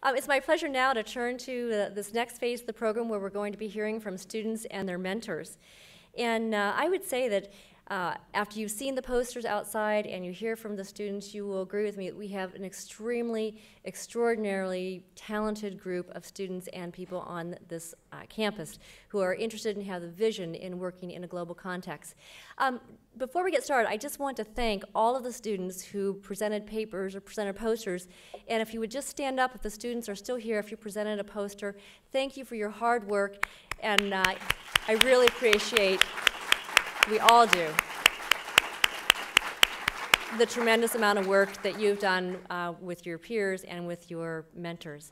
It's my pleasure now to turn to this next phase of the program where we're going to be hearing from students and their mentors. And I would say that after you've seen the posters outside and you hear from the students, you will agree with me that we have an extraordinarily talented group of students and people on this campus who are interested and have the vision in working in a global context. Before we get started, I just want to thank all of the students who presented papers or presented posters. And if you would just stand up if the students are still here, if you presented a poster, thank you for your hard work. And I really appreciate, we all do, the tremendous amount of work that you've done with your peers and with your mentors.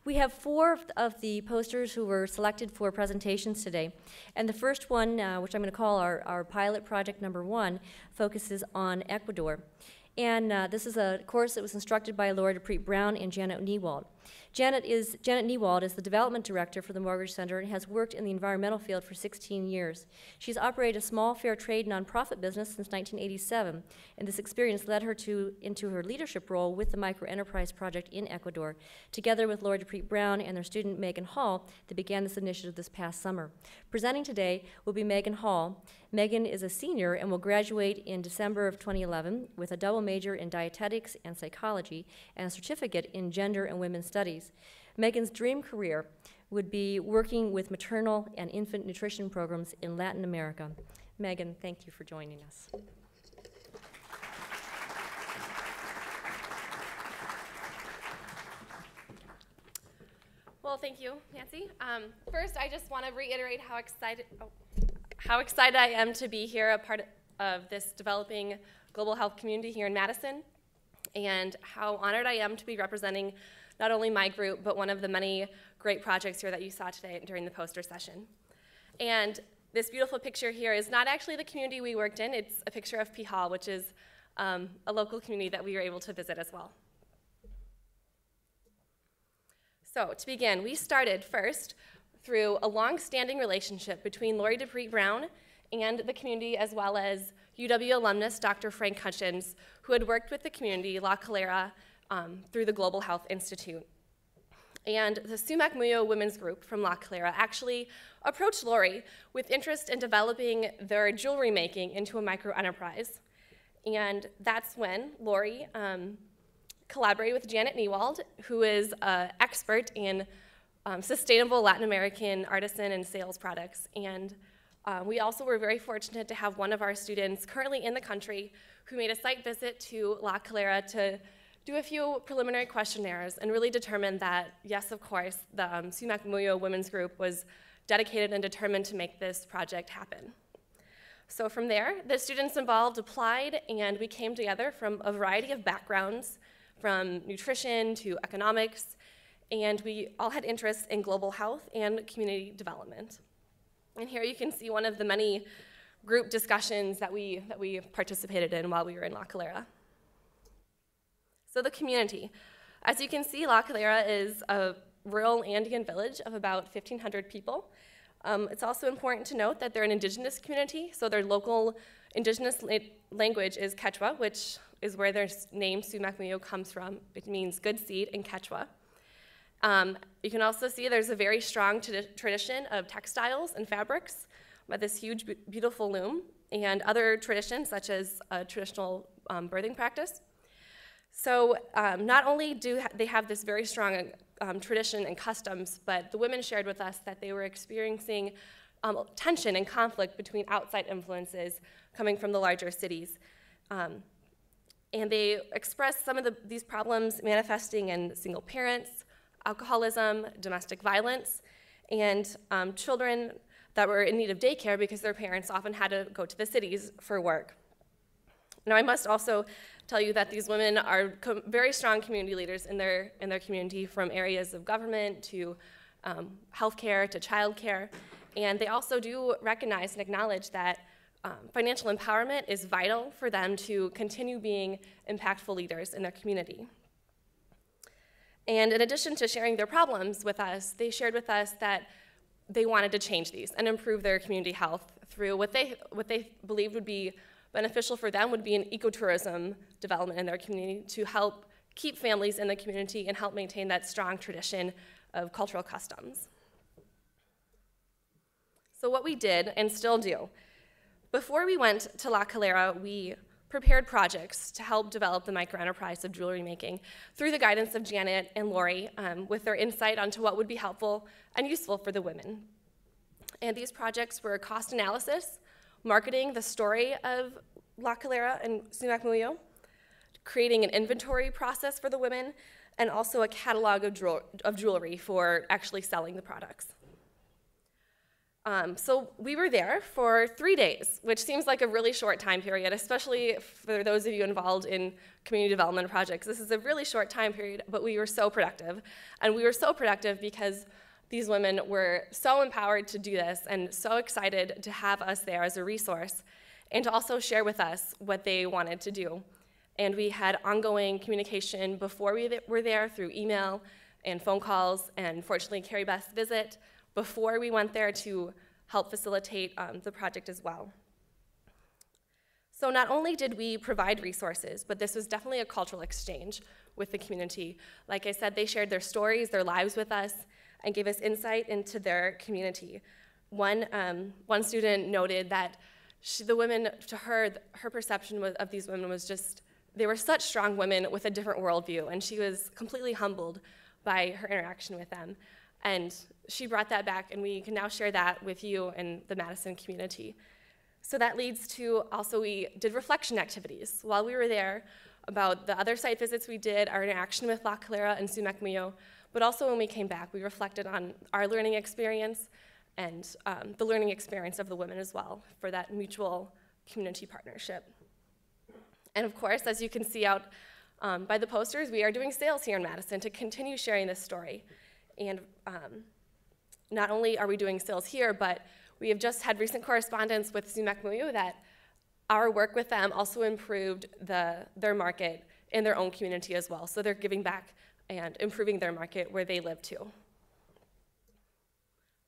We have 4 of the posters who were selected for presentations today. And the first one, which I'm going to call our pilot project number 1, focuses on Ecuador. And this is a course that was instructed by Laura DePreet Brown and Janet Niewald. Janet Niewald is the development director for the Mortgage Center and has worked in the environmental field for 16 years. She's operated a small fair trade nonprofit business since 1987, and this experience led her into her leadership role with the Microenterprise Project in Ecuador. Together with Laura DePreet Brown and their student Megan Hall, they began this initiative this past summer. Presenting today will be Megan Hall. Megan is a senior and will graduate in December of 2011 with a double major in dietetics and psychology and a certificate in gender and women's studies. Megan's dream career would be working with maternal and infant nutrition programs in Latin America. Megan, thank you for joining us. Well, thank you, Nancy. First, I just want to reiterate how excited I am to be here, a part of this developing global health community here in Madison, and how honored I am to be representing not only my group, but one of the many great projects here that you saw today during the poster session. And this beautiful picture here is not actually the community we worked in. It's a picture of Pihal, which is a local community that we were able to visit as well. So to begin, we started first through a long-standing relationship between Lori DePreet Brown and the community, as well as UW alumnus Dr. Frank Hutchins, who had worked with the community, La Calera, through the Global Health Institute. And the Sumac Muyo Women's Group from La Calera actually approached Lori with interest in developing their jewelry making into a micro-enterprise. And that's when Lori collaborated with Janet Niewald, who is an expert in sustainable Latin American artisan and sales products. And we also were very fortunate to have one of our students currently in the country who made a site visit to La Calera to do a few preliminary questionnaires and really determine that, yes, of course, the Sumac Muyo Women's Group was dedicated and determined to make this project happen. So from there, the students involved applied, and we came together from a variety of backgrounds, from nutrition to economics, and we all had interests in global health and community development. And here you can see one of the many group discussions that we participated in while we were in La Calera. So the community. As you can see, La Calera is a rural Andean village of about 1,500 people. It's also important to note that they're an indigenous community, so their local indigenous language is Quechua, which is where their name Sumac Muyo comes from. It means good seed in Quechua. You can also see there's a very strong tradition of textiles and fabrics, with this huge, beautiful loom, and other traditions, such as a traditional birthing practice. So not only do they have this very strong tradition and customs, but the women shared with us that they were experiencing tension and conflict between outside influences coming from the larger cities. And they expressed some of these problems manifesting in single parents, alcoholism, domestic violence, and children that were in need of daycare because their parents often had to go to the cities for work. Now, I must also tell you that these women are very strong community leaders in their community, from areas of government to healthcare to childcare, and they also do recognize and acknowledge that financial empowerment is vital for them to continue being impactful leaders in their community. And in addition to sharing their problems with us, they shared with us that they wanted to change these and improve their community health through what they believed would be beneficial for them would be an ecotourism development in their community to help keep families in the community and help maintain that strong tradition of cultural customs. So what we did, and still do, before we went to La Calera, we prepared projects to help develop the microenterprise of jewelry making through the guidance of Janet and Lori with their insight onto what would be helpful and useful for the women. And these projects were cost analysis, marketing the story of La Calera and Sumac Muyo, creating an inventory process for the women, and also a catalog of jewelry for actually selling the products. So we were there for 3 days, which seems like a really short time period, especially for those of you involved in community development projects. This is a really short time period, but we were so productive. And we were so productive because these women were so empowered to do this and so excited to have us there as a resource and to also share with us what they wanted to do. And we had ongoing communication before we were there through email and phone calls, and fortunately Carrie Beth's visit before we went there to help facilitate the project as well. So not only did we provide resources, but this was definitely a cultural exchange with the community. Like I said, they shared their stories, their lives with us, and gave us insight into their community. One student noted that the women, to her perception of these women was just, they were such strong women with a different worldview, and she was completely humbled by her interaction with them. And she brought that back, and we can now share that with you and the Madison community. So that leads to also, we did reflection activities while we were there about the other site visits we did, our interaction with La Calera and Sumac Muyo, but also when we came back, we reflected on our learning experience and the learning experience of the women as well for that mutual community partnership. And of course, as you can see out by the posters, we are doing sales here in Madison to continue sharing this story. And not only are we doing sales here, but we have just had recent correspondence with Sumac Muyo that our work with them also improved their market in their own community as well. So they're giving back and improving their market where they live too.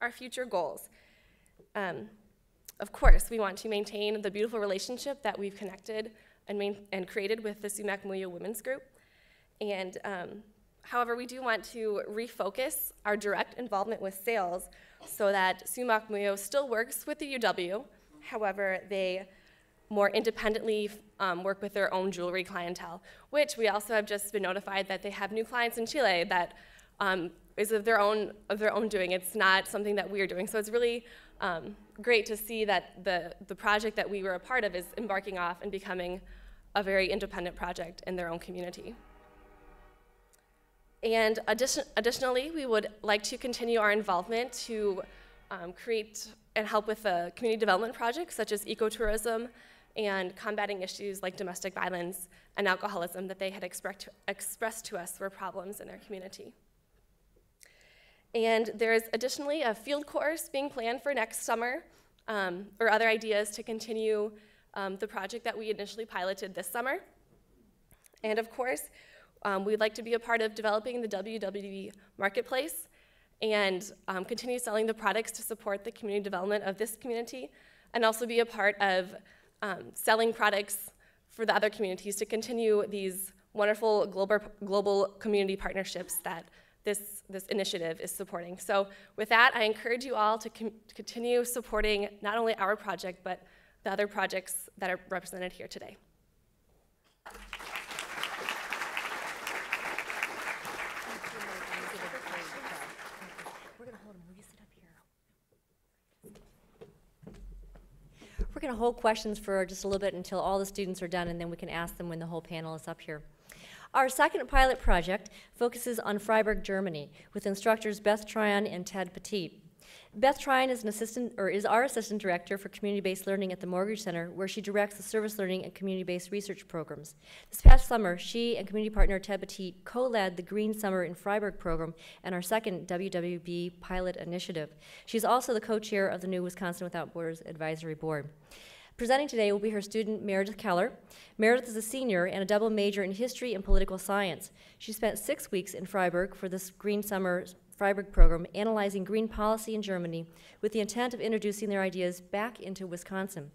Our future goals. Of course, we want to maintain the beautiful relationship that we've connected and created with the Sumac Muyo Women's Group. And however, we do want to refocus our direct involvement with sales so that Sumac Muyo still works with the UW. However, they more independently work with their own jewelry clientele, which we also have just been notified that they have new clients in Chile that is of their own doing. It's not something that we are doing. So it's really great to see that the project that we were a part of is embarking off and becoming a very independent project in their own community. And additionally, we would like to continue our involvement to create and help with community development projects such as ecotourism and combating issues like domestic violence and alcoholism that they had expressed to us were problems in their community. And there's additionally a field course being planned for next summer, or other ideas to continue the project that we initially piloted this summer. And of course, we'd like to be a part of developing the WWOB marketplace and continue selling the products to support the community development of this community, and also be a part of selling products for the other communities to continue these wonderful global community partnerships that this initiative is supporting. So with that, I encourage you all to continue supporting not only our project, but the other projects that are represented here today. We're going to hold questions for just a little bit until all the students are done, and then we can ask them when the whole panel is up here. Our second pilot project focuses on Freiburg, Germany, with instructors Beth Tryon and Ted Petit. Beth Tryon is our assistant director for community-based learning at the Mortgage Center, where she directs the service learning and community-based research programs. This past summer, she and community partner Ted Petit co-led the Green Summer in Freiburg program and our second WWOB pilot initiative. She's also the co-chair of the new Wisconsin Without Borders Advisory Board. Presenting today will be her student, Meredith Keller. Meredith is a senior and a double major in history and political science. She spent 6 weeks in Freiburg for this Green Summer Freiburg program, analyzing green policy in Germany with the intent of introducing their ideas back into Wisconsin.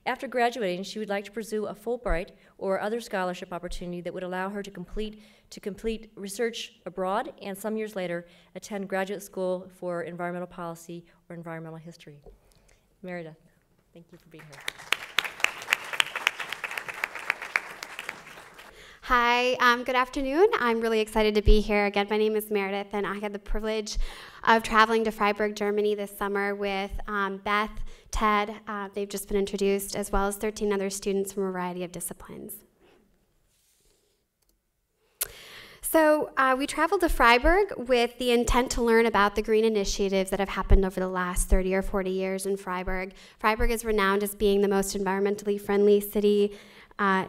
After graduating, she would like to pursue a Fulbright or other scholarship opportunity that would allow her to complete research abroad and some years later attend graduate school for environmental policy or environmental history. Meredith, thank you for being here. Hi, good afternoon. I'm really excited to be here. Again, my name is Meredith, and I had the privilege of traveling to Freiburg, Germany this summer with Beth, Ted, they've just been introduced, as well as 13 other students from a variety of disciplines. So we traveled to Freiburg with the intent to learn about the green initiatives that have happened over the last 30 or 40 years in Freiburg. Freiburg is renowned as being the most environmentally friendly city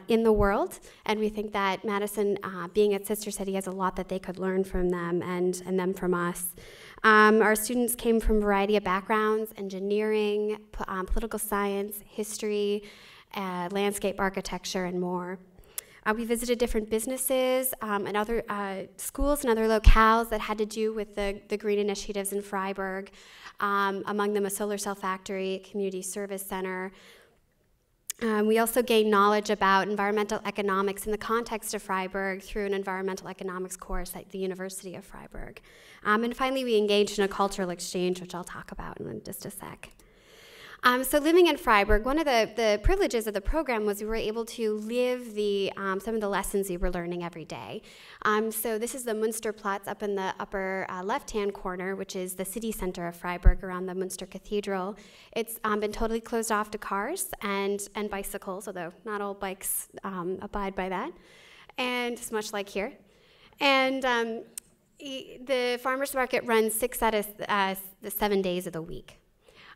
in the world, and we think that Madison, being its sister city, has a lot that they could learn from them and them from us. Our students came from a variety of backgrounds: engineering, political science, history, landscape architecture, and more. We visited different businesses and other schools and other locales that had to do with the green initiatives in Freiburg, among them a solar cell factory, a community service center. We also gained knowledge about environmental economics in the context of Freiburg through an environmental economics course at the University of Freiburg. And finally, we engaged in a cultural exchange, which I'll talk about in just a sec. So living in Freiburg, one of the privileges of the program was we were able to live some of the lessons we were learning every day. So this is the Münsterplatz up in the upper left-hand corner, which is the city center of Freiburg around the Münster Cathedral. It's been totally closed off to cars and bicycles, although not all bikes abide by that, and it's much like here. And the farmers market runs 6 out of the 7 days of the week.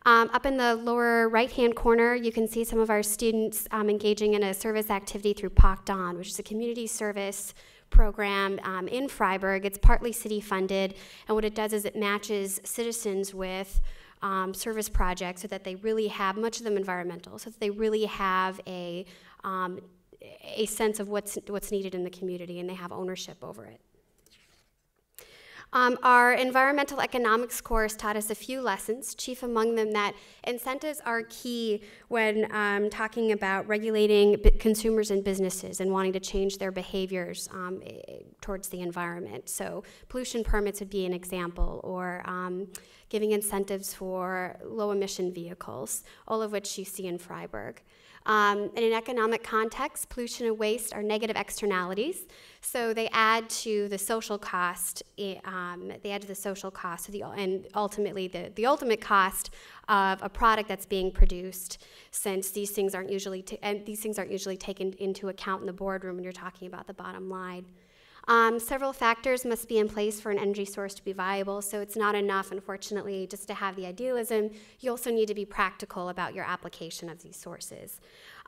Up in the lower right-hand corner, you can see some of our students engaging in a service activity through Pact On, which is a community service program in Freiburg. It's partly city-funded, and what it does is it matches citizens with service projects so that they really have, much of them environmental, so that they really have a sense of what's needed in the community, and they have ownership over it. Our environmental economics course taught us a few lessons, chief among them that incentives are key when talking about regulating consumers and businesses and wanting to change their behaviors towards the environment. So pollution permits would be an example, or giving incentives for low-emission vehicles, all of which you see in Freiburg. In an economic context, pollution and waste are negative externalities, so they add to the social cost. And ultimately the ultimate cost of a product that's being produced, since these things aren't usually taken into account in the boardroom when you're talking about the bottom line. Several factors must be in place for an energy source to be viable, so it's not enough, unfortunately, just to have the idealism. You also need to be practical about your application of these sources.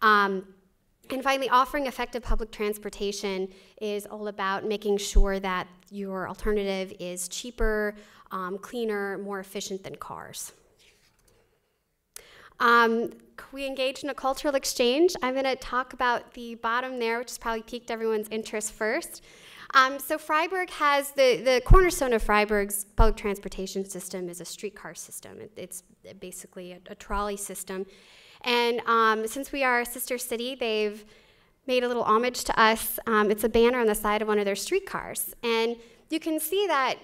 And finally, offering effective public transportation is all about making sure that your alternative is cheaper, cleaner, more efficient than cars. We engaged in a cultural exchange. I'm going to talk about the bottom there, which has probably piqued everyone's interest first. So Freiburg has, the cornerstone of Freiburg's public transportation system is a streetcar system. It's basically a trolley system. And since we are a sister city, they've made a little homage to us. It's a banner on the side of one of their streetcars. And you can see that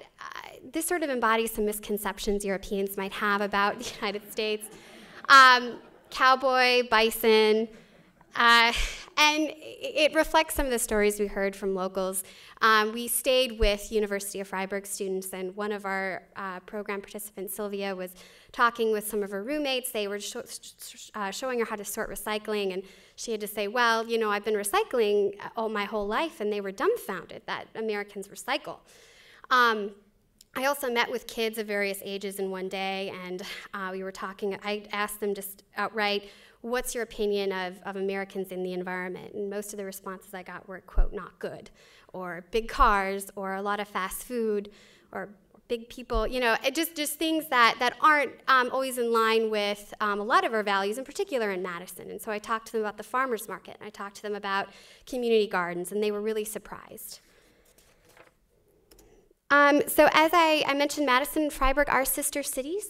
this sort of embodies some misconceptions Europeans might have about the United States. Cowboy, bison, and it reflects some of the stories we heard from locals. We stayed with University of Freiburg students, and one of our program participants, Sylvia, was talking with some of her roommates. They were showing her how to sort recycling, and she had to say, well, you know, I've been recycling my whole life, and they were dumbfounded that Americans recycle. I also met with kids of various ages in one day, and we were talking. I asked them just outright, what's your opinion of Americans in the environment? And most of the responses I got were, quote, not good, or big cars, or a lot of fast food, or big people, you know, just things that aren't always in line with a lot of our values, in particular in Madison. And so I talked to them about the farmers market, and I talked to them about community gardens, and they were really surprised. So as I mentioned, Madison and Freiburg are sister cities.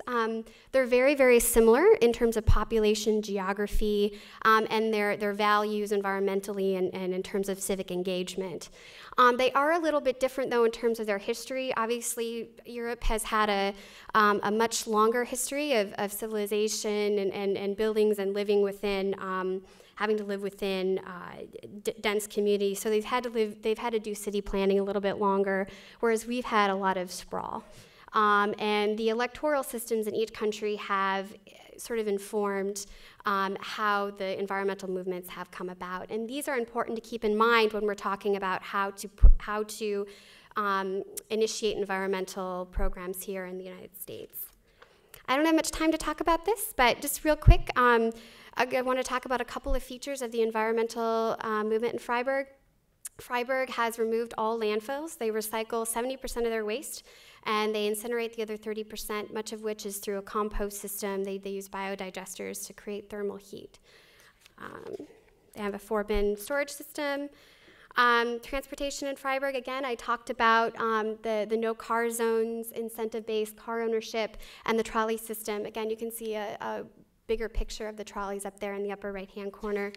They're very, very similar in terms of population, geography, and their values environmentally and in terms of civic engagement. They are a little bit different, though, in terms of their history. Obviously, Europe has had a much longer history of civilization and buildings and living within having to live within dense communities. So they've had to do city planning a little bit longer, whereas we've had a lot of sprawl. And the electoral systems in each country have sort of informed how the environmental movements have come about. And these are important to keep in mind when we're talking about how to initiate environmental programs here in the United States. I don't have much time to talk about this, but just real quick, I want to talk about a couple of features of the environmental movement in Freiburg. Freiburg has removed all landfills. They recycle 70% of their waste, and they incinerate the other 30%, much of which is through a compost system. They use biodigesters to create thermal heat. They have a 4-bin storage system. Transportation in Freiburg, again, I talked about the no-car zones, incentive-based car ownership, and the trolley system. Again, you can see a bigger picture of the trolleys up there in the upper right-hand corner.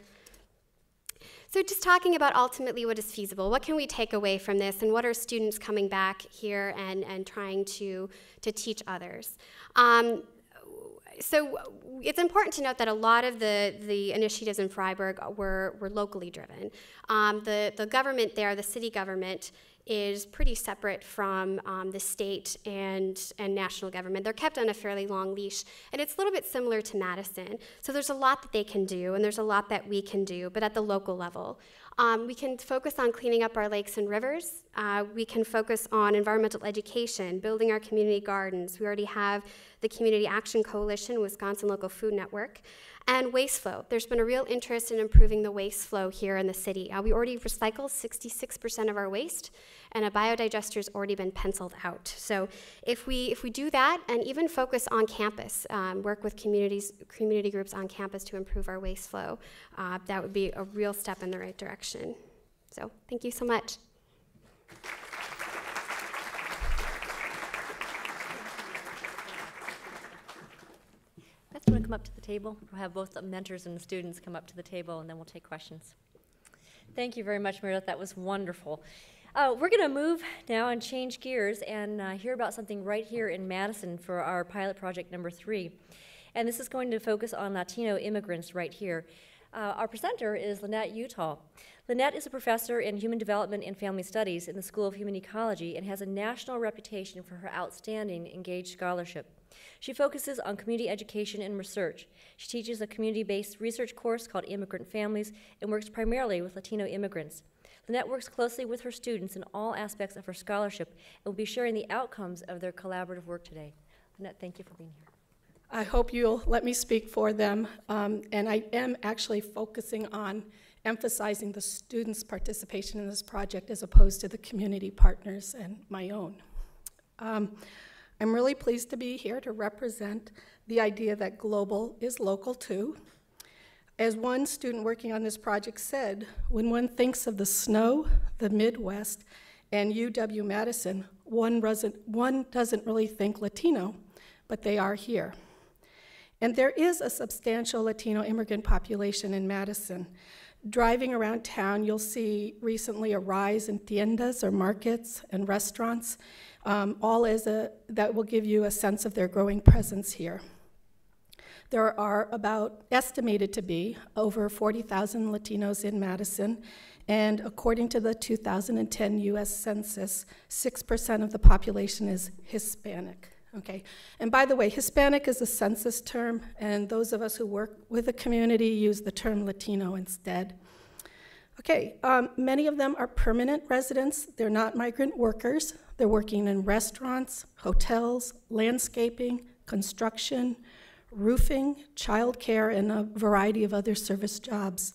So just talking about ultimately what is feasible, what can we take away from this, and what are students coming back here and trying to teach others? So it's important to note that a lot of the initiatives in Freiburg were locally driven. The government there, the city government, is pretty separate from the state and national government. They're kept on a fairly long leash, and it's a little bit similar to Madison. So there's a lot that they can do, and there's a lot that we can do, but at the local level. We can focus on cleaning up our lakes and rivers. We can focus on environmental education, building our community gardens. We already have the Community Action Coalition, Wisconsin Local Food Network, and waste flow. There's been a real interest in improving the waste flow here in the city. We already recycle 66% of our waste, and a biodigester's already been penciled out. So if we do that, and even focus on campus, work with community groups on campus to improve our waste flow, that would be a real step in the right direction. So thank you so much. Beth, want to come up to the table? We'll have both the mentors and the students come up to the table, and then we'll take questions. Thank you very much, Meredith. That was wonderful. We're going to move now and change gears and hear about something right here in Madison for our pilot project number 3. And this is going to focus on Latino immigrants right here. Our presenter is Lynette Utah. Lynette is a professor in Human Development and Family Studies in the School of Human Ecology and has a national reputation for her outstanding engaged scholarship. She focuses on community education and research. She teaches a community-based research course called Immigrant Families and works primarily with Latino immigrants. Lynette works closely with her students in all aspects of her scholarship and will be sharing the outcomes of their collaborative work today. Lynette, thank you for being here. I hope you'll let me speak for them, and I am actually focusing on emphasizing the students' participation in this project as opposed to the community partners and my own. I'm really pleased to be here to represent the idea that global is local too. As one student working on this project said, when one thinks of the snow, the Midwest, and UW-Madison, one doesn't really think Latino, but they are here. And there is a substantial Latino immigrant population in Madison. Driving around town, you'll see recently a rise in tiendas or markets and restaurants, that will give you a sense of their growing presence here. There are estimated to be over 40,000 Latinos in Madison, and according to the 2010 US Census, 6% of the population is Hispanic. Okay, and by the way, Hispanic is a census term, and those of us who work with the community use the term Latino instead. Okay, many of them are permanent residents. They're not migrant workers. They're working in restaurants, hotels, landscaping, construction, roofing, childcare, and a variety of other service jobs.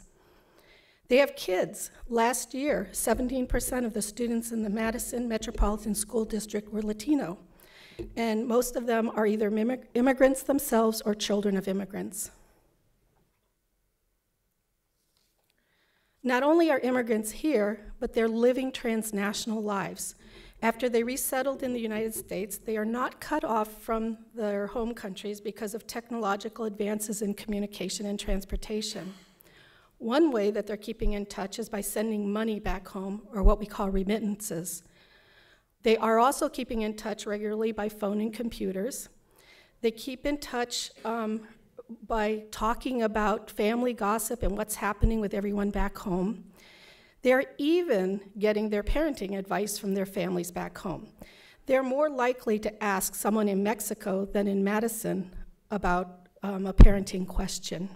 They have kids. Last year, 17% of the students in the Madison Metropolitan School District were Latino, and most of them are either immigrants themselves or children of immigrants. Not only are immigrants here, but they're living transnational lives. After they resettled in the United States, they are not cut off from their home countries because of technological advances in communication and transportation. One way that they're keeping in touch is by sending money back home, or what we call remittances. They are also keeping in touch regularly by phone and computers. They keep in touch by talking about family gossip and what's happening with everyone back home. They're even getting their parenting advice from their families back home. They're more likely to ask someone in Mexico than in Madison about a parenting question.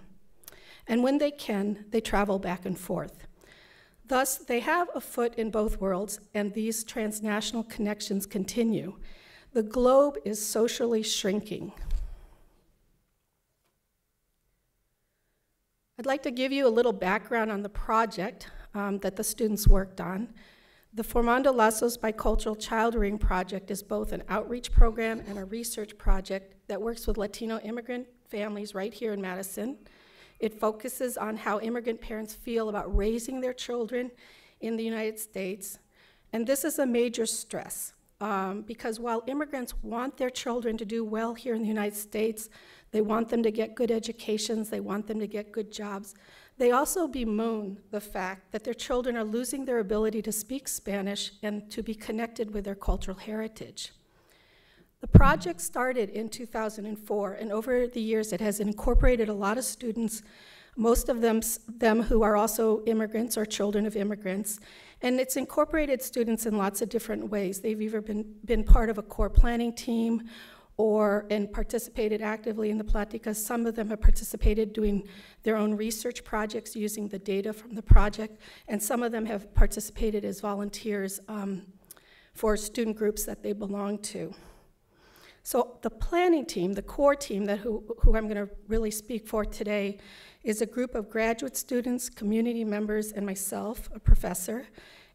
And when they can, they travel back and forth. Thus, they have a foot in both worlds, and these transnational connections continue. The globe is socially shrinking. I'd like to give you a little background on the project that the students worked on. The Formando Lazos Bicultural Child Rearing Project is both an outreach program and a research project that works with Latino immigrant families right here in Madison. It focuses on how immigrant parents feel about raising their children in the United States. And this is a major stress because while immigrants want their children to do well here in the United States, they want them to get good educations, they want them to get good jobs, they also bemoan the fact that their children are losing their ability to speak Spanish and to be connected with their cultural heritage. The project started in 2004, and over the years it has incorporated a lot of students, most of them who are also immigrants or children of immigrants, and it's incorporated students in lots of different ways. They've either been part of a core planning team and participated actively in the Pláticas. Some of them have participated doing their own research projects using the data from the project, and some of them have participated as volunteers for student groups that they belong to. So the planning team, the core team who I'm going to really speak for today, is a group of graduate students, community members, and myself, a professor.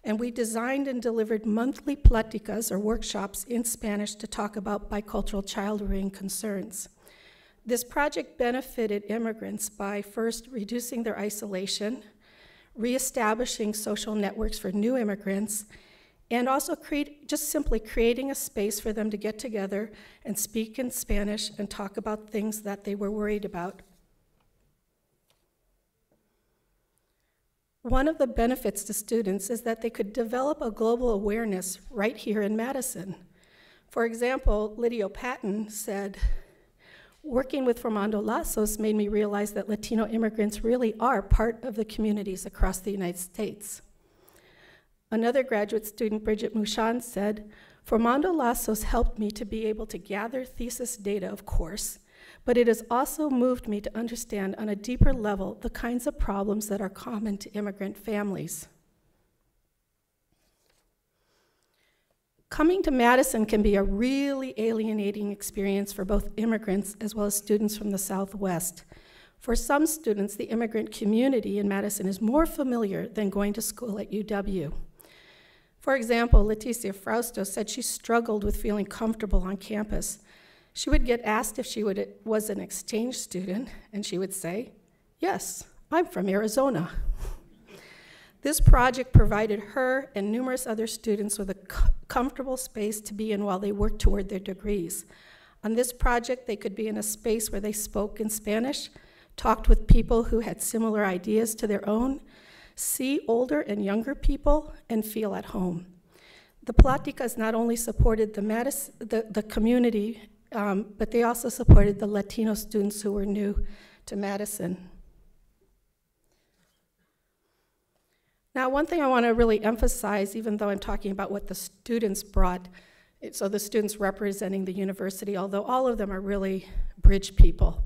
And we designed and delivered monthly pláticas, or workshops, in Spanish to talk about bicultural child rearing concerns. This project benefited immigrants by first reducing their isolation, reestablishing social networks for new immigrants, and also just simply creating a space for them to get together and speak in Spanish and talk about things that they were worried about. One of the benefits to students is that they could develop a global awareness right here in Madison. For example, Lydia Patton said, "Working with Formando Lazos made me realize that Latino immigrants really are part of the communities across the United States." Another graduate student, Bridget Mouchon, said, "Formando Lazos helped me to be able to gather thesis data, of course, but it has also moved me to understand on a deeper level the kinds of problems that are common to immigrant families." Coming to Madison can be a really alienating experience for both immigrants as well as students from the Southwest. For some students, the immigrant community in Madison is more familiar than going to school at UW. For example, Leticia Frausto said she struggled with feeling comfortable on campus. She would get asked if she was an exchange student, and she would say, "Yes, I'm from Arizona." This project provided her and numerous other students with a comfortable space to be in while they worked toward their degrees. On this project, they could be in a space where they spoke in Spanish, talked with people who had similar ideas to their own, see older and younger people, and feel at home. The Pláticas not only supported the community, but they also supported the Latino students who were new to Madison. Now, one thing I want to really emphasize, even though I'm talking about what the students brought, so the students representing the university, although all of them are really bridge people,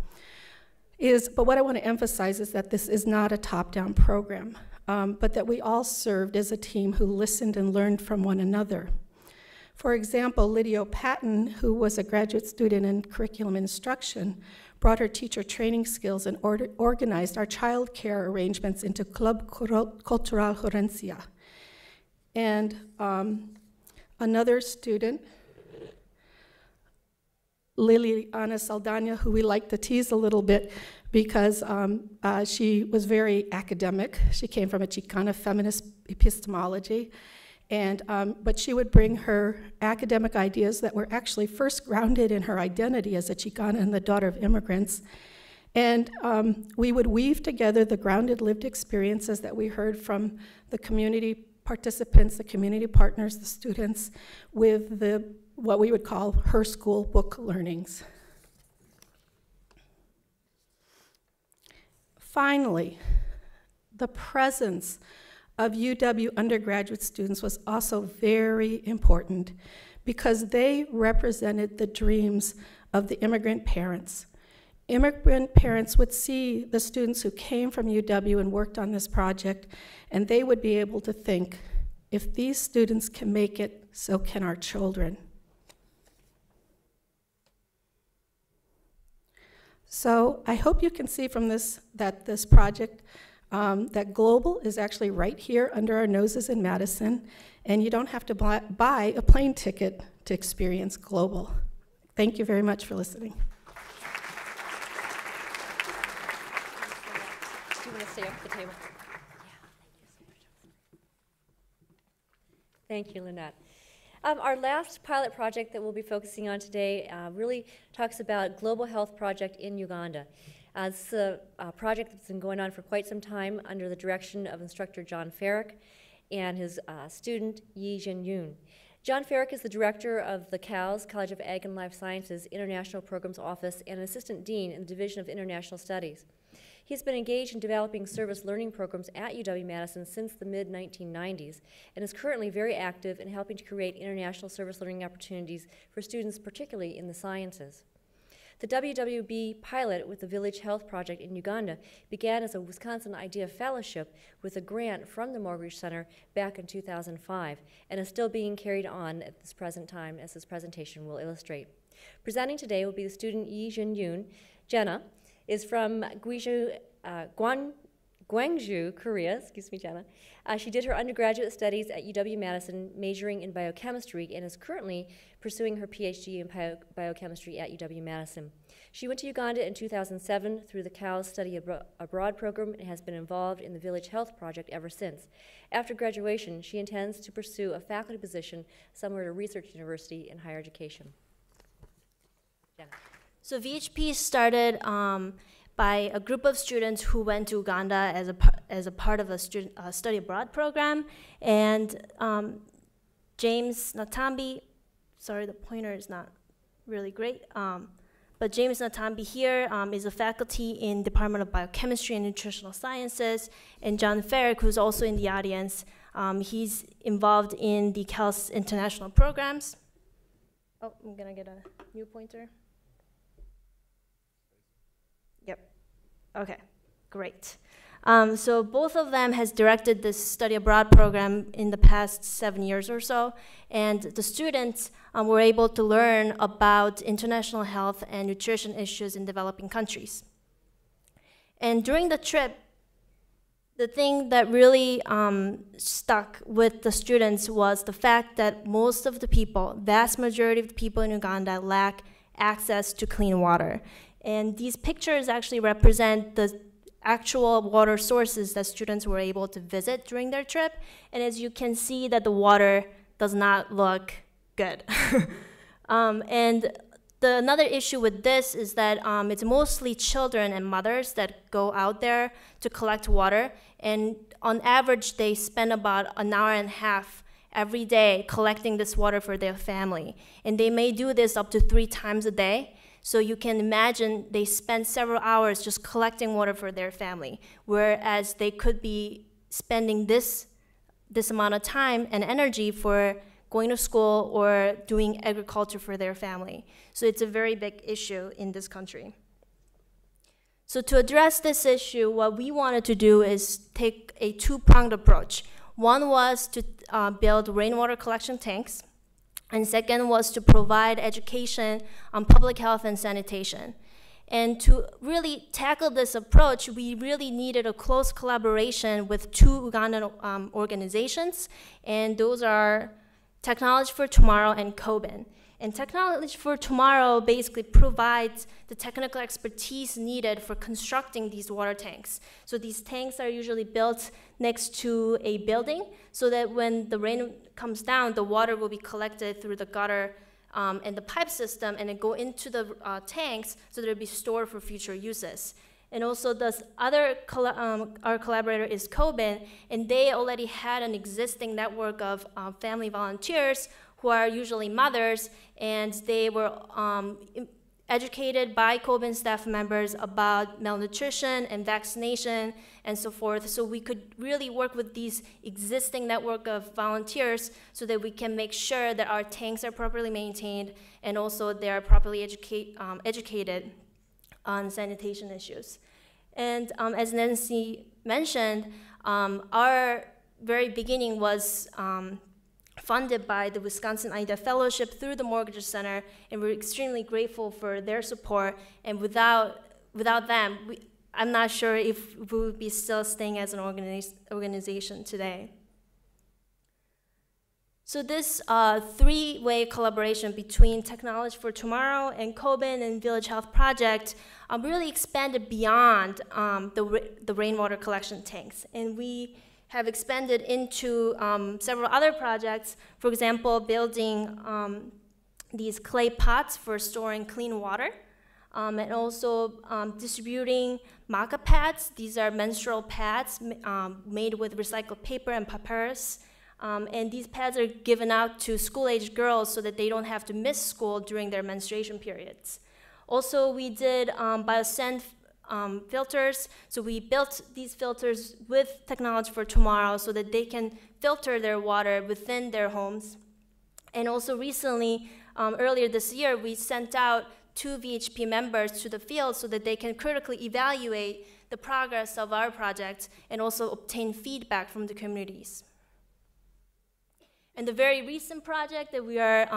but what I want to emphasize is that this is not a top-down program, but that we all served as a team who listened and learned from one another. For example, Lydia Patton, who was a graduate student in curriculum instruction, brought her teacher training skills and organized our child care arrangements into Club Cultural Jorencia. And another student, Liliana Saldana, who we like to tease a little bit because she was very academic. She came from a Chicana feminist epistemology. But she would bring her academic ideas that were actually first grounded in her identity as a Chicana and the daughter of immigrants. And we would weave together the grounded lived experiences that we heard from the community participants, the community partners, the students, with what we would call her school book learnings. Finally, the presence of UW undergraduate students was also very important because they represented the dreams of the immigrant parents. Immigrant parents would see the students who came from UW and worked on this project, and they would be able to think, if these students can make it, so can our children. So I hope you can see from this that this project, that global is actually right here under our noses in Madison, and you don't have to buy a plane ticket to experience global. Thank you very much for listening. Do you want to stay up at the table? Thank you, Lynette. Our last pilot project that we'll be focusing on today really talks about Global Health Project in Uganda. This is a project that's been going on for quite some time under the direction of instructor John Farrick and his student Yi Jin-yoon. John Farrick is the director of the CALS, College of Ag and Life Sciences, International Programs Office, and an assistant dean in the Division of International Studies. He's been engaged in developing service learning programs at UW-Madison since the mid-1990s and is currently very active in helping to create international service learning opportunities for students, particularly in the sciences. The WWOB pilot with the Village Health Project in Uganda began as a Wisconsin Idea Fellowship with a grant from the Morgridge Center back in 2005 and is still being carried on at this present time, as this presentation will illustrate. Presenting today will be the student Yi Jin-yoon. Jenna is from Gwangju, Korea. Excuse me, Jenna. She did her undergraduate studies at UW-Madison, majoring in biochemistry, and is currently pursuing her PhD in biochemistry at UW-Madison. She went to Uganda in 2007 through the CALS Study Abroad program and has been involved in the Village Health Project ever since. After graduation, she intends to pursue a faculty position somewhere at a research university in higher education. Jenna. So VHP started by a group of students who went to Uganda as a part of a study abroad program, and James Natambi, sorry the pointer is not really great, but James Natambi here is a faculty in Department of Biochemistry and Nutritional Sciences, and John Farrick, who's also in the audience, he's involved in the CALS international programs. Oh, I'm gonna get a new pointer. Yep. Okay, great. So both of them has directed this study abroad program in the past 7 years or so, and the students were able to learn about international health and nutrition issues in developing countries. And during the trip, the thing that really stuck with the students was the fact that most of the people, vast majority of the people in Uganda, lack access to clean water. And these pictures actually represent the actual water sources that students were able to visit during their trip. And as you can see that the water does not look good. And another issue with this is that it's mostly children and mothers that go out there to collect water. And on average, they spend about an hour and a half every day collecting this water for their family. And they may do this up to 3 times a day. So you can imagine they spend several hours just collecting water for their family, whereas they could be spending this amount of time and energy for going to school or doing agriculture for their family. So it's a very big issue in this country. So to address this issue, what we wanted to do is take a 2-pronged approach. One was to build rainwater collection tanks, and second was to provide education on public health and sanitation. And to really tackle this approach, we really needed a close collaboration with 2 Ugandan organizations, and those are Technology for Tomorrow and COBIN. And Technology for Tomorrow basically provides the technical expertise needed for constructing these water tanks. So these tanks are usually built next to a building so that when the rain comes down, the water will be collected through the gutter and the pipe system and then go into the tanks so that it'll be stored for future uses. And also this other, our collaborator is Coben, and they already had an existing network of family volunteers who are usually mothers, and they were educated by Coben staff members about malnutrition and vaccination and so forth. So we could really work with these existing network of volunteers so that we can make sure that our tanks are properly maintained and also they are properly educated on sanitation issues. And as Nancy mentioned, our very beginning was funded by the Wisconsin IDEA Fellowship through the Mortgage Center, and we're extremely grateful for their support. And without them, I'm not sure if we would be still staying as an organization today. So this three-way collaboration between Technology for Tomorrow and Coben and Village Health Project really expanded beyond the rainwater collection tanks. And we have expanded into several other projects. For example, building these clay pots for storing clean water, and also distributing maca pads. These are menstrual pads made with recycled paper and papyrus. And these pads are given out to school-aged girls so that they don't have to miss school during their menstruation periods. Also, we did biosand filters. So we built these filters with Technology for Tomorrow so that they can filter their water within their homes. And also recently, earlier this year, we sent out 2 VHP members to the field so that they can critically evaluate the progress of our project and also obtain feedback from the communities. And the very recent project that we are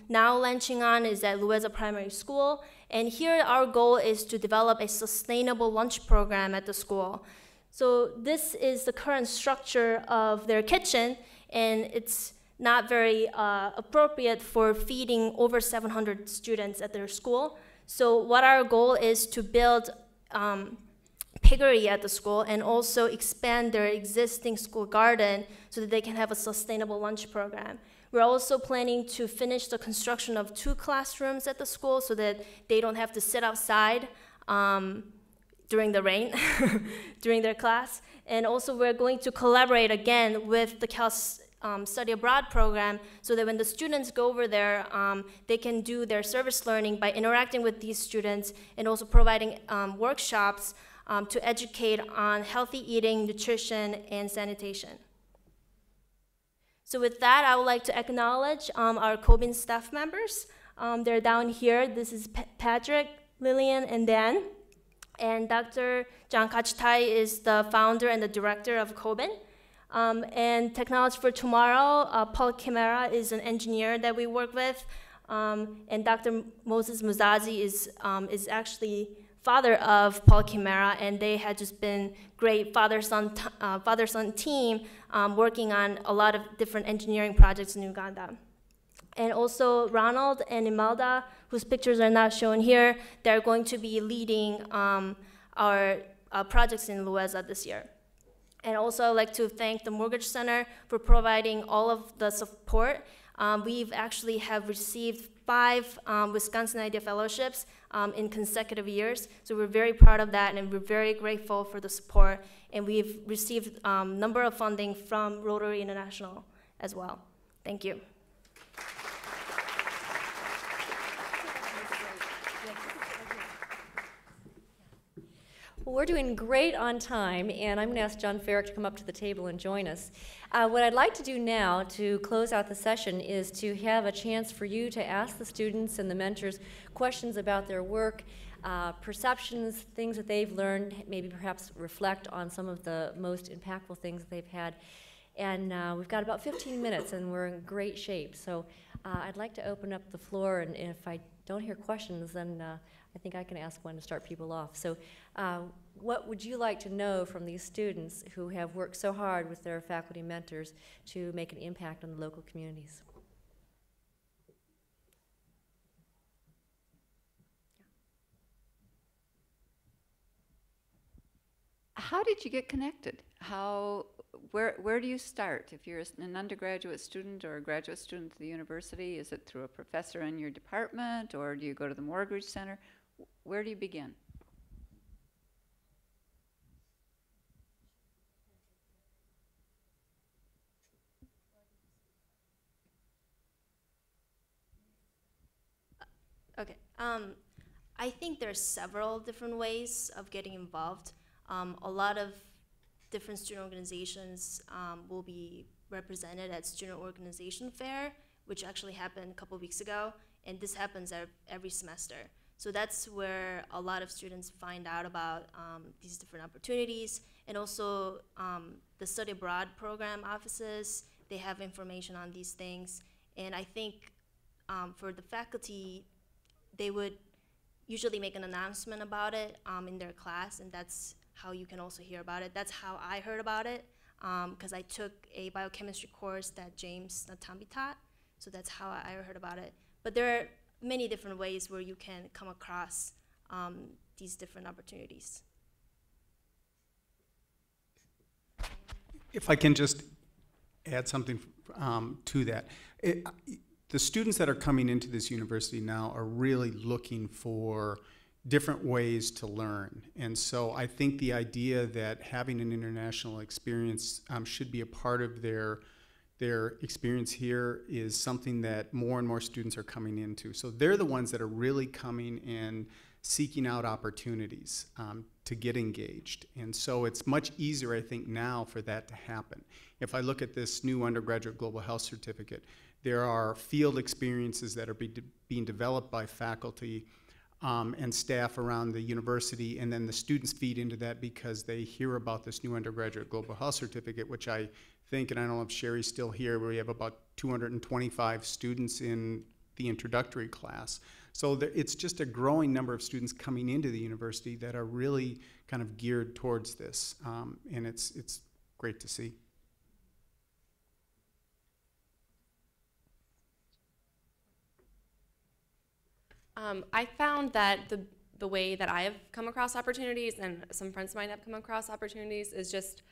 now launching on is at Louisa Primary School. And here our goal is to develop a sustainable lunch program at the school. So this is the current structure of their kitchen, and it's not very appropriate for feeding over 700 students at their school. So what our goal is to build piggery at the school and also expand their existing school garden so that they can have a sustainable lunch program. We're also planning to finish the construction of 2 classrooms at the school so that they don't have to sit outside during the rain during their class. And also we're going to collaborate again with the Cal Study Abroad program so that when the students go over there, they can do their service learning by interacting with these students and also providing workshops to educate on healthy eating, nutrition, and sanitation. So with that, I would like to acknowledge our Coben staff members. They're down here. This is Patrick, Lillian, and Dan. And Dr. John Kachitai is the founder and the director of Coben. And Technology for Tomorrow, Paul Chimera is an engineer that we work with. And Dr. Moses Muzazi is actually father of Paul Chimera, and they had just been great father-son team working on a lot of different engineering projects in Uganda. And also Ronald and Imelda, whose pictures are not shown here, they're going to be leading our projects in Louisa this year. And also I'd like to thank the Mortgage Center for providing all of the support. We've actually have received 5 Wisconsin IDEA Fellowships in consecutive years. So we're very proud of that, and we're very grateful for the support. And we've received a number of funding from Rotary International as well. Thank you. Well, we're doing great on time, and I'm going to ask John Farrick to come up to the table and join us. What I'd like to do now to close out the session is to have a chance for you to ask the students and the mentors questions about their work, perceptions, things that they've learned, maybe perhaps reflect on some of the most impactful things that they've had. And we've got about 15 minutes, and we're in great shape. So I'd like to open up the floor, and if I don't hear questions, then I think I can ask one to start people off. So what would you like to know from these students who have worked so hard with their faculty mentors to make an impact on the local communities? How did you get connected? Where do you start? If you're an undergraduate student or a graduate student at the university, is it through a professor in your department, or do you go to the Mortgage Center? Where do you begin? Okay. I think there's several different ways of getting involved. A lot of different student organizations will be represented at Student Organization Fair, which actually happened a couple weeks ago, and this happens every semester. So that's where a lot of students find out about these different opportunities, and also the study abroad program offices, they have information on these things. And I think for the faculty, they would usually make an announcement about it in their class, and that's how you can also hear about it. That's how I heard about it, because I took a biochemistry course that James Natambi taught, so that's how I heard about it. But there are many different ways where you can come across these different opportunities. If I can just add something to that. The students that are coming into this university now are really looking for different ways to learn. And so I think the idea that having an international experience should be a part of their experience here is something that more and more students are coming into. So they're the ones that are really coming and seeking out opportunities to get engaged. And so it's much easier, I think, now for that to happen. If I look at this new undergraduate global health certificate, there are field experiences that are being developed by faculty and staff around the university, and then the students feed into that because they hear about this new undergraduate global health certificate, which I think, and I don't know if Sherry's still here, we have about 225 students in the introductory class. So it's just a growing number of students coming into the university that are really kind of geared towards this, and it's great to see. I found that the way that I have come across opportunities, and some friends of mine have come across opportunities, is just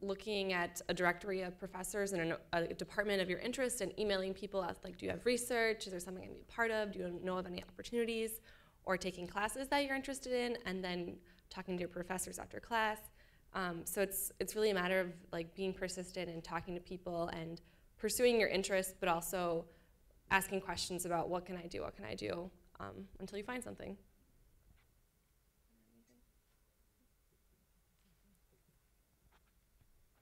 looking at a directory of professors in a department of your interest and emailing people as like, do you have research? Is there something I can be a part of? Do you know of any opportunities? Or taking classes that you're interested in, and then talking to your professors after class. So it's really a matter of like being persistent and talking to people and pursuing your interests, but also asking questions about what can I do until you find something.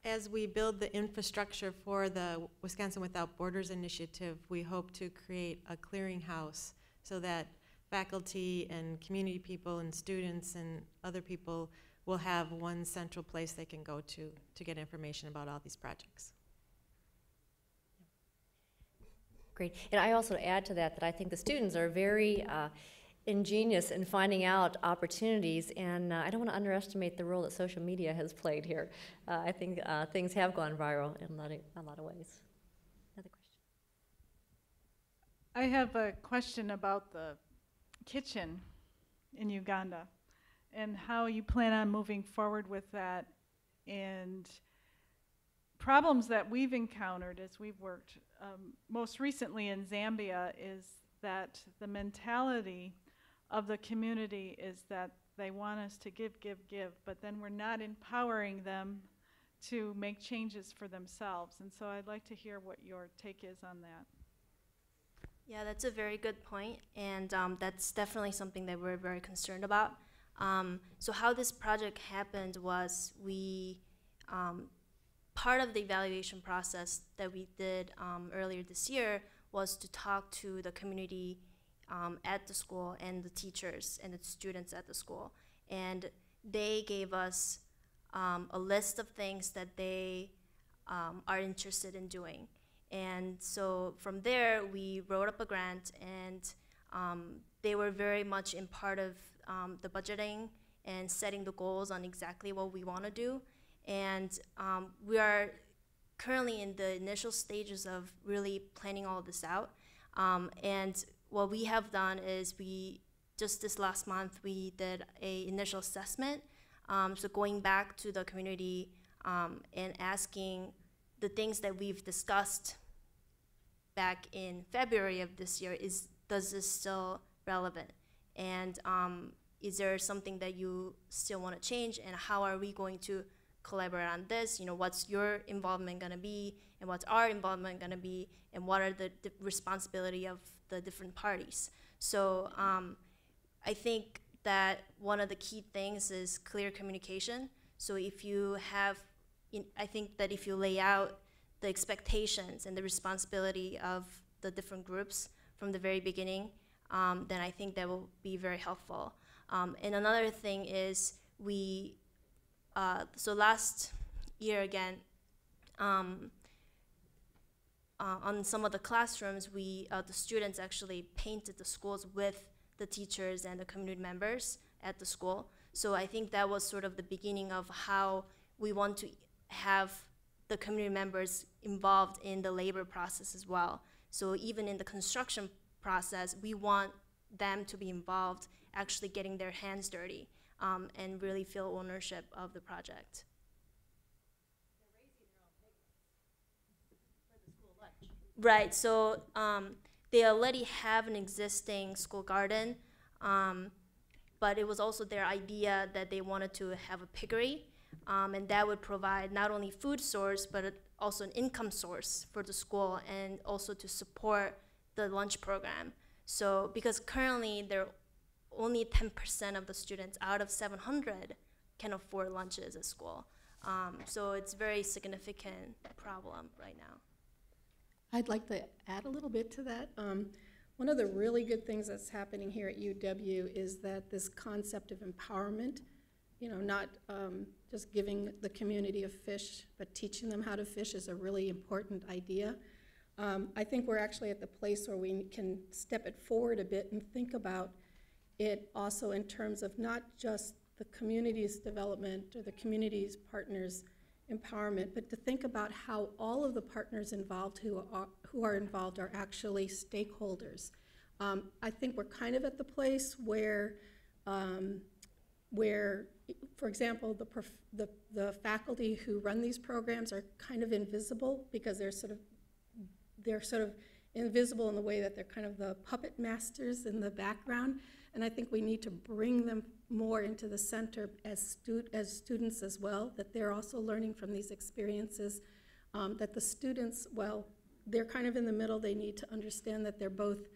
As we build the infrastructure for the Wisconsin Without Borders initiative, we hope to create a clearinghouse so that faculty and community people and students and other people will have one central place they can go to get information about all these projects. Great. And I also add to that I think the students are very ingenious in finding out opportunities, and I don't want to underestimate the role that social media has played here. I think things have gone viral in a lot of ways. Another question? I have a question about the kitchen in Uganda and how you plan on moving forward with that, and problems that we've encountered as we've worked most recently in Zambia is that the mentality of the community is that they want us to give, but then we're not empowering them to make changes for themselves. And so I'd like to hear what your take is on that. Yeah, that's a very good point, and that's definitely something that we're very concerned about. So how this project happened was we, part of the evaluation process that we did earlier this year was to talk to the community at the school and the teachers and the students at the school. And they gave us a list of things that they are interested in doing. And so from there, we wrote up a grant, and they were very much in part of the budgeting and setting the goals on exactly what we want to do. And we are currently in the initial stages of really planning all this out. And what we have done is just this last month, we did an initial assessment So going back to the community and asking the things that we've discussed back in February of this year, does this still relevant? And is there something that you still want to change, and how are we going to collaborate on this? You know, what's your involvement going to be, and what's our involvement going to be, and what are the responsibility of the different parties? So I think that one of the key things is clear communication. So if you have, I think that if you lay out the expectations and the responsibility of the different groups from the very beginning, then I think that will be very helpful. And another thing is so last year again, on some of the classrooms, the students actually painted the schools with the teachers and the community members at the school. So I think that was sort of the beginning of how we want to have the community members involved in the labor process as well. So even in the construction process, we want them to be involved, actually getting their hands dirty, and really feel ownership of the project. Right, so they already have an existing school garden, but it was also their idea that they wanted to have a piggery, and that would provide not only food source, but also an income source for the school, and also to support the lunch program. So because currently there only 10% of the students out of 700 can afford lunches at school. So it's a very significant problem right now. I'd like to add a little bit to that. One of the really good things that's happening here at UW is that this concept of empowerment, you know, not just giving the community a fish, but teaching them how to fish is a really important idea. I think we're actually at the place where we can step it forward a bit and think about it also in terms of not just the community's development or the community's partners' empowerment, but to think about how all of the partners involved who are involved are actually stakeholders. I think we're kind of at the place where, for example, the faculty who run these programs are kind of invisible because they're sort of invisible in the way that they're kind of the puppet masters in the background. And I think we need to bring them more into the center as students as well, that they're also learning from these experiences, that the students, well, they're kind of in the middle. They need to understand that they're both,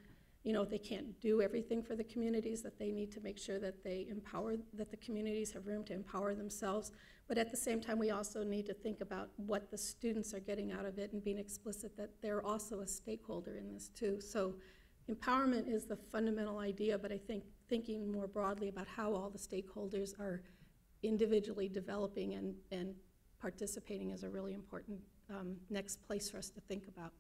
you know, they can't do everything for the communities, that they need to make sure that they empower, that the communities have room to empower themselves. But at the same time, we also need to think about what the students are getting out of it and being explicit that they're also a stakeholder in this too. So empowerment is the fundamental idea, but I think thinking more broadly about how all the stakeholders are individually developing and participating is a really important next place for us to think about.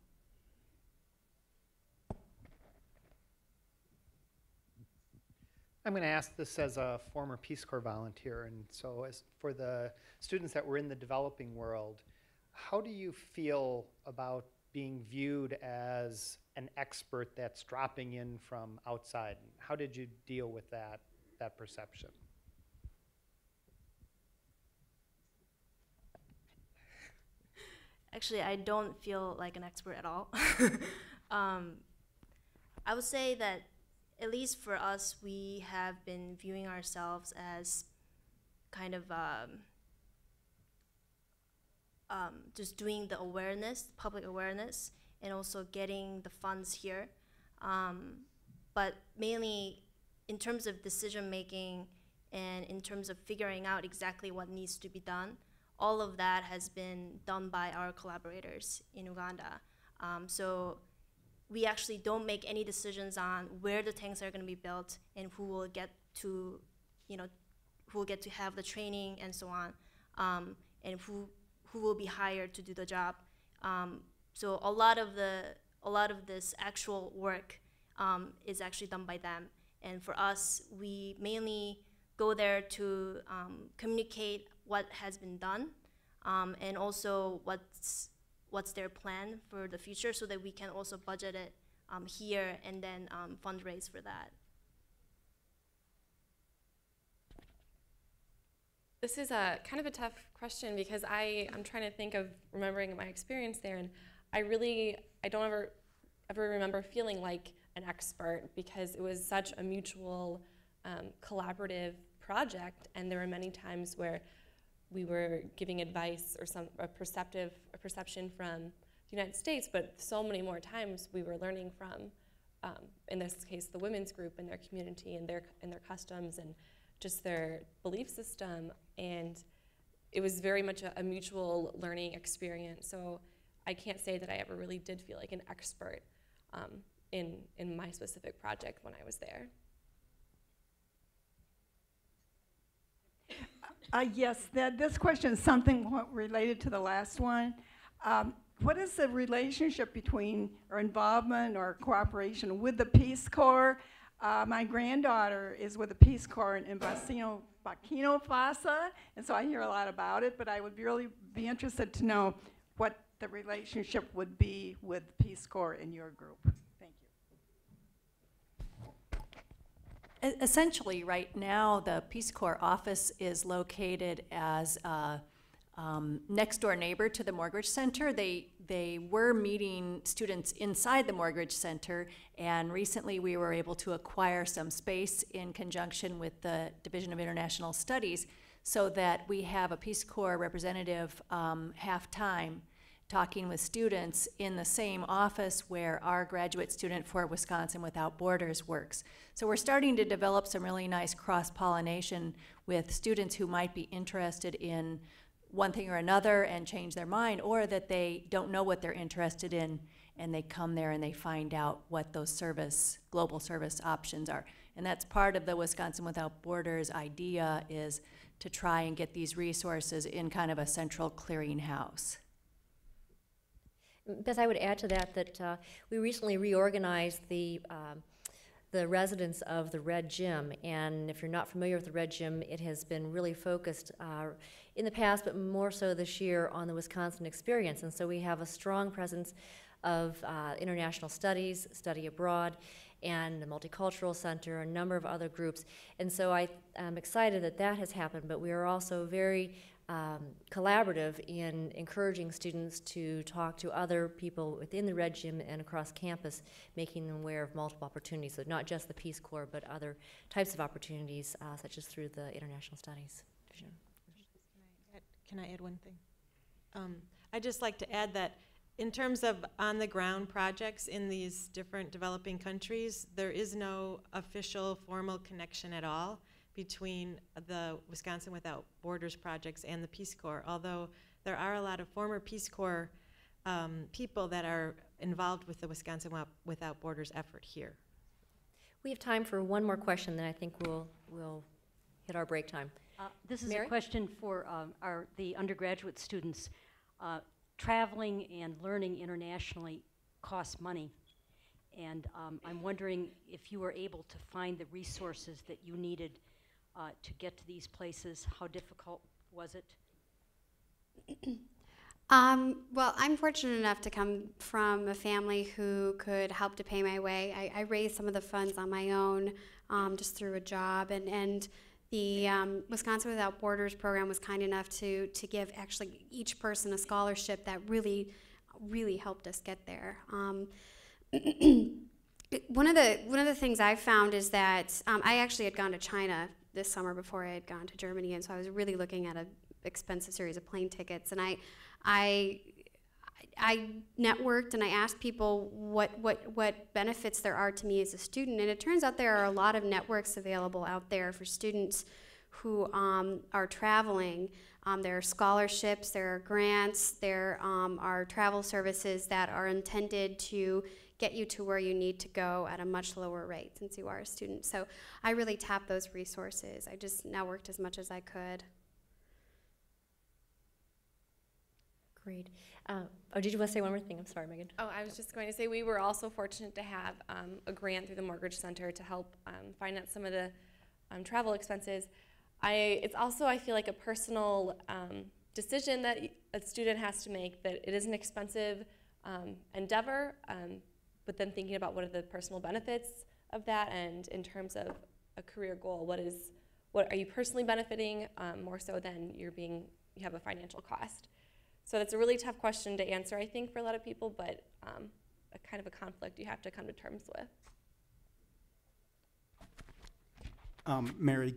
I'm going to ask this as a former Peace Corps volunteer, and so as for the students that were in the developing world, how do you feel about being viewed as an expert that's dropping in from outside? How did you deal with that perception? Actually, I don't feel like an expert at all. I would say that at least for us, we have been viewing ourselves as kind of just doing the awareness, public awareness, and also getting the funds here. But mainly in terms of decision making and in terms of figuring out exactly what needs to be done, all of that has been done by our collaborators in Uganda. So we actually don't make any decisions on where the tanks are going to be built and who will get to, you know, who will get to have the training and so on, and who will be hired to do the job. So a lot of this actual work is actually done by them. And for us, we mainly go there to communicate what has been done, and also what's their plan for the future, so that we can also budget it here and then fundraise for that. This is a kind of a tough question because I'm trying to think of remembering my experience there, and I don't ever remember feeling like an expert because it was such a mutual, collaborative project, and there were many times where we were giving advice or a perception from the United States, but so many more times we were learning from, in this case, the women's group and their community and their customs and just their belief system, and it was very much a mutual learning experience. So I can't say that I ever really did feel like an expert in my specific project when I was there. Yes, this question is something related to the last one. What is the relationship between or involvement or cooperation with the Peace Corps? My granddaughter is with the Peace Corps in Burkina Faso, and so I hear a lot about it, but I would really be interested to know what the relationship would be with Peace Corps in your group. Thank you. Essentially, right now, the Peace Corps office is located as a next door neighbor to the Morgridge Center. They were meeting students inside the Morgridge Center, and recently we were able to acquire some space in conjunction with the Division of International Studies so that we have a Peace Corps representative half-time talking with students in the same office where our graduate student for Wisconsin Without Borders works. So we're starting to develop some really nice cross-pollination with students who might be interested in one thing or another and change their mind, or that they don't know what they're interested in and they come there and they find out what those global service options are. And that's part of the Wisconsin Without Borders idea, is to try and get these resources in kind of a central clearinghouse. Beth, I would add to that we recently reorganized the residents of the Red Gym, and if you're not familiar with the Red Gym, it has been really focused in the past, but more so this year, on the Wisconsin experience. And so we have a strong presence of international studies, study abroad, and the Multicultural Center, a number of other groups. And so I'm excited that has happened, but we are also very collaborative in encouraging students to talk to other people within the Red Gym and across campus, making them aware of multiple opportunities, so not just the Peace Corps, but other types of opportunities, such as through the International Studies Division. Can I add one thing? I'd just like to add that in terms of on-the-ground projects in these different developing countries, there is no official formal connection at all between the Wisconsin Without Borders projects and the Peace Corps, although there are a lot of former Peace Corps people that are involved with the Wisconsin Without Borders effort here. We have time for one more question, then I think we'll hit our break time. This is Mary? a question for the undergraduate students. Traveling and learning internationally costs money, and I'm wondering if you were able to find the resources that you needed to get to these places. How difficult was it? Well, I'm fortunate enough to come from a family who could help to pay my way. I raised some of the funds on my own just through a job, and the Wisconsin Without Borders program was kind enough to give actually each person a scholarship that really helped us get there. One of the things I found is that I actually had gone to China this summer before I had gone to Germany, and so I was really looking at an expensive series of plane tickets, and I networked and I asked people what benefits there are to me as a student, and it turns out there are a lot of networks available out there for students who are traveling. There are scholarships, there are grants, there are travel services that are intended to get you to where you need to go at a much lower rate since you are a student. So I really tapped those resources. I just networked as much as I could. Great. Oh, did you want to say one more thing? I'm sorry, Megan. Oh, I was just going to say we were also fortunate to have a grant through the Morgridge Center to help finance some of the travel expenses. It's also, I feel like, a personal decision that a student has to make, that it is an expensive endeavor, but then thinking about what are the personal benefits of that, and in terms of a career goal, what is what are you personally benefiting more so than you have a financial cost. So that's a really tough question to answer, I think, for a lot of people, but a kind of a conflict you have to come to terms with. Mary,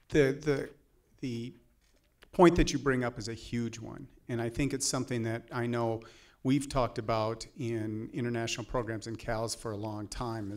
the point that you bring up is a huge one, and I think it's something that I know we've talked about in international programs in CALS for a long time,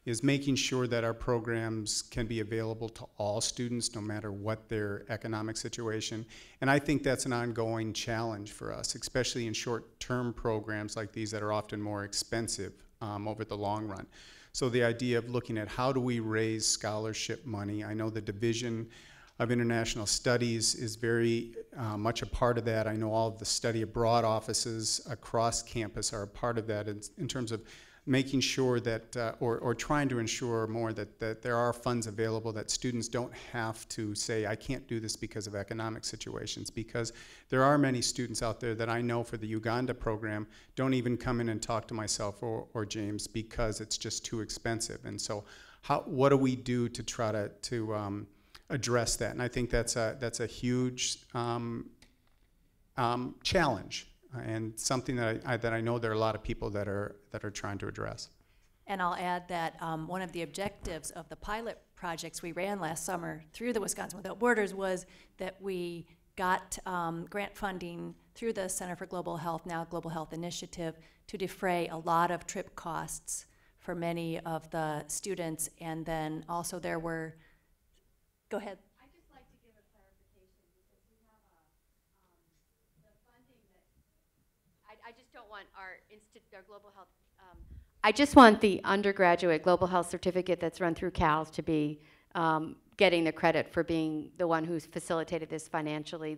is making sure that our programs can be available to all students no matter what their economic situation. And I think that's an ongoing challenge for us, especially in short-term programs like these that are often more expensive over the long run. So the idea of looking at how do we raise scholarship money. I know the Division of International Studies is very much a part of that. I know all of the study abroad offices across campus are a part of that in terms of making sure that, or trying to ensure more that there are funds available, that students don't have to say, I can't do this because of economic situations, because there are many students out there that I know for the Uganda program don't even come in and talk to myself or James because it's just too expensive. And so what do we do to try to address that? And I think that's a huge challenge, and something that I know there are a lot of people that are trying to address. And I'll add that one of the objectives of the pilot projects we ran last summer through the Wisconsin Without Borders was that we got grant funding through the Center for Global Health, now Global Health Initiative, to defray a lot of trip costs for many of the students. And then also there were, go ahead. I'd just like to give a clarification because we have the funding that I just don't want our global health. I just want the undergraduate global health certificate that's run through CALS to be getting the credit for being the one who's facilitated this financially.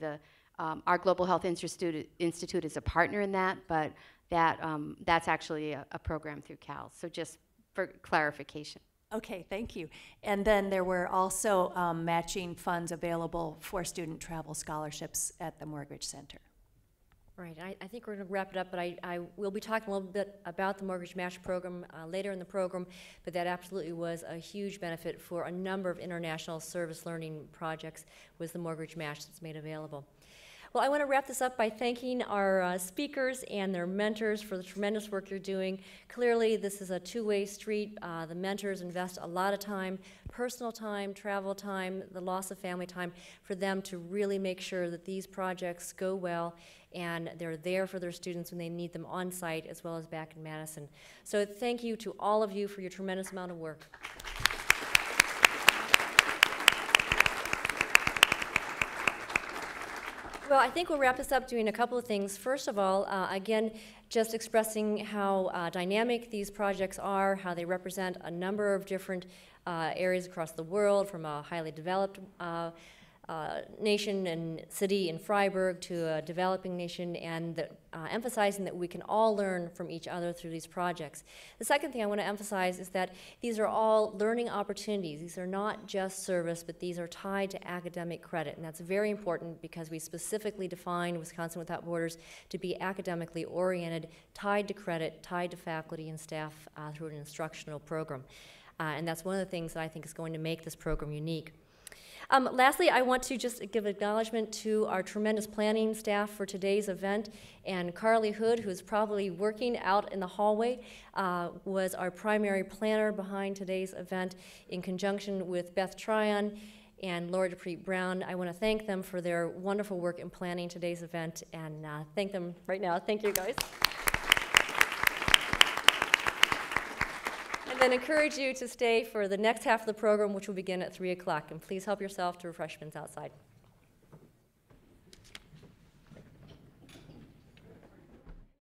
Our Global Health Institute is a partner in that, but that's actually a program through CALS. So just for clarification. Okay, thank you. And then there were also matching funds available for student travel scholarships at the Mortgage Center. Right, I think we're going to wrap it up, but I will be talking a little bit about the Mortgage Match Program later in the program, but that absolutely was a huge benefit for a number of international service learning projects, was the Mortgage Match that's made available. Well, I want to wrap this up by thanking our speakers and their mentors for the tremendous work you're doing. Clearly, this is a two-way street. The mentors invest a lot of time, personal time, travel time, the loss of family time, for them to really make sure that these projects go well and they're there for their students when they need them on site as well as back in Madison. So thank you to all of you for your tremendous amount of work. Well, I think we'll wrap this up doing a couple of things. First of all, again, just expressing how dynamic these projects are, how they represent a number of different areas across the world, from a highly developed nation and city in Freiburg to a developing nation, and emphasizing that we can all learn from each other through these projects. The second thing I want to emphasize is that these are all learning opportunities. These are not just service, but these are tied to academic credit, and that's very important because we specifically defined Wisconsin Without Borders to be academically oriented, tied to credit, tied to faculty and staff through an instructional program. And that's one of the things that I think is going to make this program unique. Lastly, I want to just give acknowledgement to our tremendous planning staff for today's event, and Carly Hood, who's probably working out in the hallway, was our primary planner behind today's event in conjunction with Beth Tryon and Laura Dupree Brown. I want to thank them for their wonderful work in planning today's event, and thank them right now. Thank you, guys. And encourage you to stay for the next half of the program, which will begin at 3 o'clock. And please help yourself to refreshments outside.